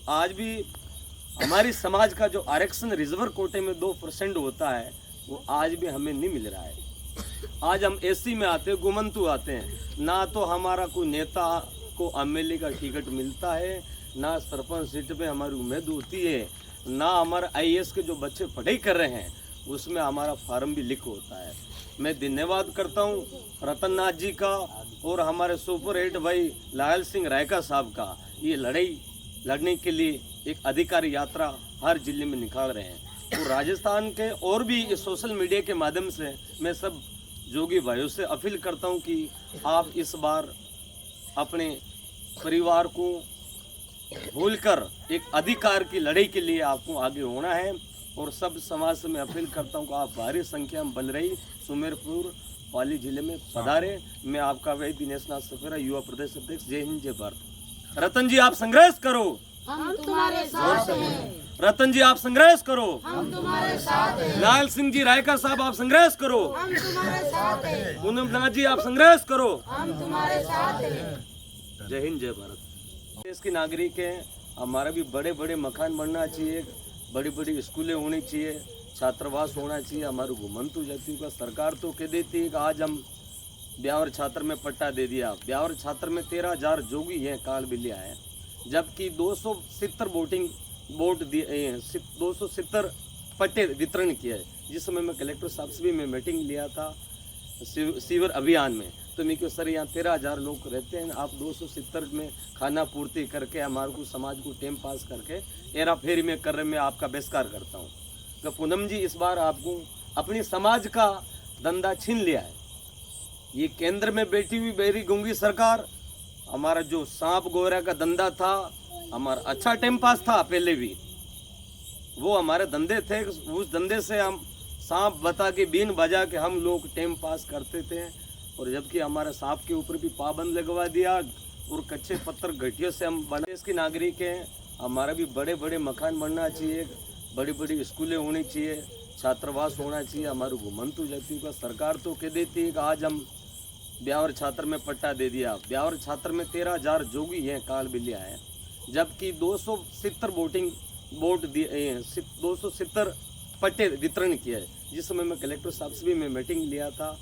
आज भी हमारी समाज का जो आरक्षण रिजर्व कोटे में 2% होता है वो आज भी हमें नहीं मिल रहा है। आज हम एसी में आते हैं, गुमंतु आते हैं, ना तो हमारा कोई नेता को एमएलए का टिकट मिलता है, ना सरपंच सीट पे हमारी उम्मीद होती है, ना हमारे आईएएस के जो बच्चे पढ़ाई कर रहे हैं उसमें हमारा फार्म भी लीक होता है। मैं धन्यवाद करता हूँ रतन नाथ जी का और हमारे सुपर 8 भाई लायल सिंह रायका साहब का। ये लड़ाई लड़ने के लिए एक अधिकारी यात्रा हर जिले में निकाल रहे हैं। तो राजस्थान के और भी इस सोशल मीडिया के माध्यम से मैं सब जोगी भाइयों से अपील करता हूं कि आप इस बार अपने परिवार को भूलकर एक अधिकार की लड़ाई के लिए आपको आगे होना है। और सब समाज से मैं अपील करता हूं कि आप भारी संख्या में बन रही सुमेरपुर पाली जिले में पधारे। मैं आपका वही दिनेश नाथ सफेरा, युवा प्रदेश अध्यक्ष। जय हिंद, जय भारत। रतन जी आप संघर्ष करो, हम तुम्हारे साथ हैं। रतन जी आप संघर्ष करो, हम तुम्हारे साथ हैं। लाल सिंह जी रायका साहब आप संघर्ष करो, हम तुम्हारे साथ हैं। पूनम नाथ जी आप संघर्ष करो, हम तुम्हारे साथ हैं। जय हिंद, जय भारत। देश के नागरिक हैं, हमारा भी बड़े बड़े मकान बनना चाहिए, बड़ी बड़ी स्कूलें होनी चाहिए, छात्रावास होना चाहिए। हमारे घुमंतु जातियों का सरकार तो कह देती है कि आज हम ब्यावर छात्र में पट्टा दे दिया। ब्यावर छात्र में 13,000 जोगी हैं, काल बिलिया है, जबकि 270 वोटिंग वोट दिए, 270 पट्टे वितरण किए है। जिस समय मैं कलेक्टर साहब से भी मैं मीटिंग लिया था सीवर अभियान में, तो मैं क्यों सर यहाँ 13,000 लोग रहते हैं, आप 270 में खाना पूर्ति करके हमारे को समाज को टाइम पास करके हेरा फेरी में कर रहे, मैं आपका बहिष्कार करता हूँ। तो पूनम जी इस बार आपको अपनी समाज का धंधा छीन लिया है। ये केंद्र में बैठी हुई बेरी गूंगी सरकार, हमारा जो सांप गोरा का धंधा था, हमारा अच्छा टाइम पास था पहले भी, वो हमारे धंधे थे। उस धंधे से हम सांप बता के बीन बजा के हम लोग टाइम पास करते थे। और जबकि हमारे सांप के ऊपर भी पाबंद लगवा दिया और कच्चे पत्थर घटियों से हम बना। देश के नागरिक हैं, हमारा भी बड़े बड़े मकान बनना चाहिए, बड़ी बड़ी स्कूलें होनी चाहिए, छात्रावास होना चाहिए। हमारे घुमंतु जातियों का सरकार तो कह देती है कि आज हम ब्यावर छात्र में पट्टा दे दिया। ब्यावर छात्र में 13,000 जोगी हैं, काल बिलिया है, जबकि 270 वोटिंग वोट दिए, 270 पट्टे वितरण किए है। जिस समय मैं कलेक्टर साहब से भी मैं मीटिंग लिया था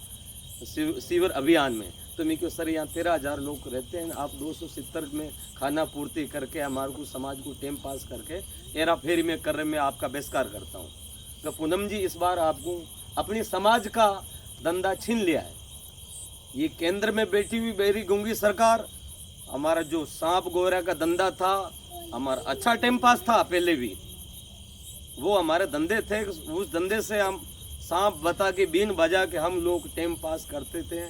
सीवर अभियान में, तो मैं क्यों सर यहाँ 13,000 लोग रहते हैं, आप 270 में खाना पूर्ति करके हमारे को समाज को टाइम पास करके हेरा फेरी में कर रहे, मैं आपका बहिष्कार करता हूँ। तो पूनम जी इस बार आपको अपनी समाज का धंधा छीन लिया है। ये केंद्र में बैठी हुई बेरी गूंगी सरकार, हमारा जो सांप गोरा का धंधा था, हमारा अच्छा टाइम पास था पहले भी, वो हमारे धंधे थे। उस धंधे से हम सांप बता के बीन बजा के हम लोग टाइम पास करते थे।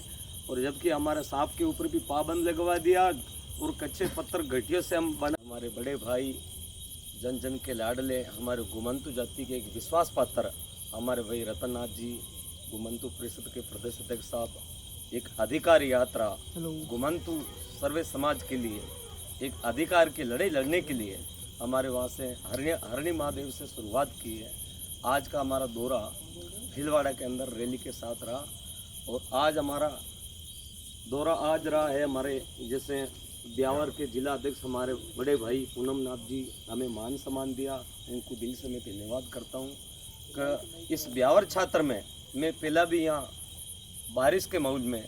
और जबकि हमारे सांप के ऊपर भी पाबंद लगवा दिया और कच्चे पत्थर घटियों से हम बना। हमारे बड़े भाई जन जन के लाडले, हमारे घुमंतु जाति के एक विश्वास पात्र हमारे भाई रतन नाथ जी, घुमंतु परिषद के प्रदेश अध्यक्ष साहब, एक अधिकार यात्रा घुमंतु सर्वे समाज के लिए एक अधिकार की लड़ाई लड़ने के लिए हमारे वहाँ से हरणी महादेव से शुरुआत की है। आज का हमारा दौरा भीलवाड़ा के अंदर रैली के साथ रहा और आज हमारा दौरा आज रहा है हमारे जैसे ब्यावर के जिला अध्यक्ष हमारे बड़े भाई पूनम नाथ जी हमें मान सम्मान दिया, उनको दिल से मैं धन्यवाद करता हूँ कि इस ब्यावर छात्र में मैं पहला भी यहाँ बारिश के माहौल में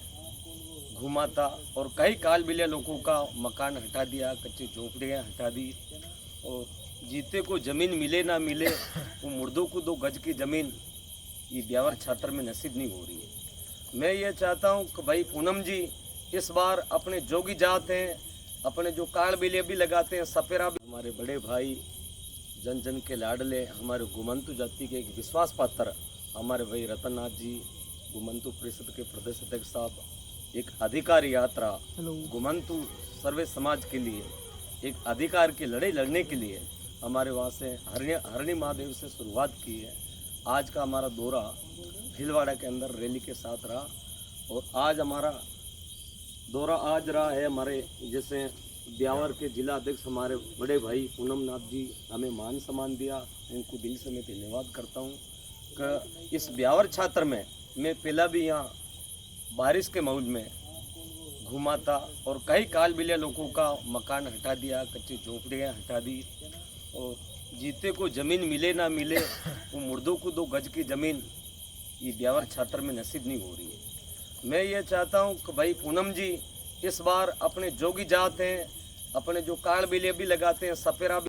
घूमा था और कई काल बिलिया लोगों का मकान हटा दिया, कच्ची झोंपड़ियाँ हटा दी। और जीते को ज़मीन मिले ना मिले, वो मुर्दों को 2 गज की ज़मीन ये ब्यावर छात्र में नसीब नहीं हो रही है। मैं ये चाहता हूँ कि भाई पूनम जी इस बार अपने जोगी जात हैं, अपने जो काल बिलिया भी लगाते हैं, सपेरा भी, हमारे बड़े भाई जन जन के लाडले, हमारे घुमंतु जाति के एक विश्वास पात्र हमारे भाई रतन नाथ जी, घुमंतु परिषद के प्रदेश अध्यक्ष साहब, एक अधिकार यात्रा घुमंतु सर्वे समाज के लिए एक अधिकार की लड़ाई लड़ने के लिए हमारे वहाँ से हरणी महादेव से शुरुआत की है। आज का हमारा दौरा भीलवाड़ा के अंदर रैली के साथ रहा और आज हमारा दौरा आज रहा है हमारे जैसे ब्यावर के जिला अध्यक्ष हमारे बड़े भाई पूनम नाथ जी हमें मान सम्मान दिया, उनको दिल से मैं धन्यवाद करता हूँ कि इस ब्यावर छात्र में मैं पहला भी यहाँ बारिश के माहौल में घुमा था और कई कालबिलिया लोगों का मकान हटा दिया, कच्ची झोंपड़ियाँ हटा दी। और जीते को ज़मीन मिले ना मिले, वो मुर्दों को 2 गज की ज़मीन ये ब्यावर छात्र में नसीब नहीं हो रही है। मैं ये चाहता हूँ कि भाई पूनम जी इस बार अपने जोगी जात हैं, अपने जो कालबिलिया भी लगाते हैं, सपेरा भी